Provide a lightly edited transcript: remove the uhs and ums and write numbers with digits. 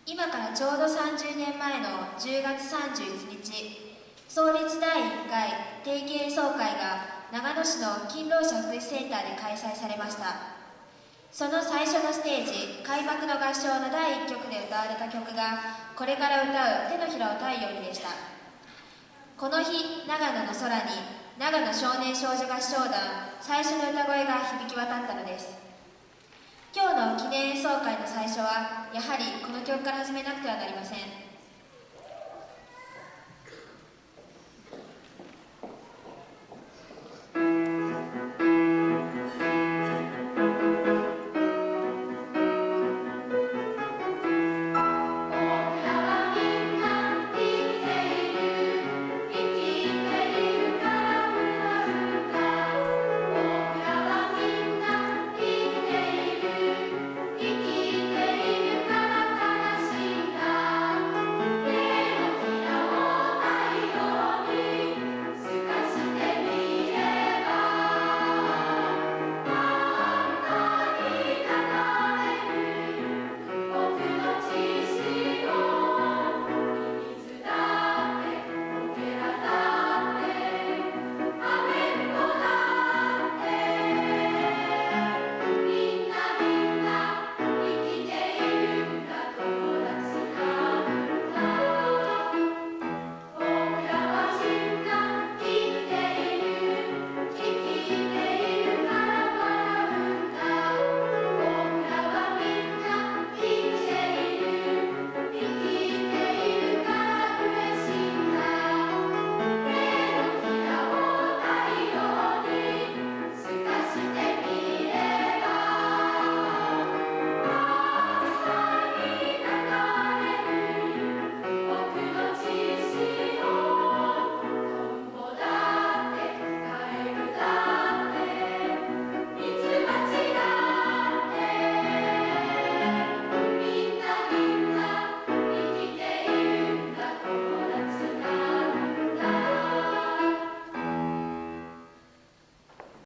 今からちょうど30年前の10月31日、創立第1回定期演奏会が長野市の勤労者福祉センターで開催されました。その最初のステージ、開幕の合唱の第1曲で歌われた曲が、これから歌う手のひらを太陽にでした。この日、長野の空に長野少年少女合唱団最初の歌声が響き渡ったのです。今日の記念演奏会の最初は、やはりこの曲から始めなくてはなりません。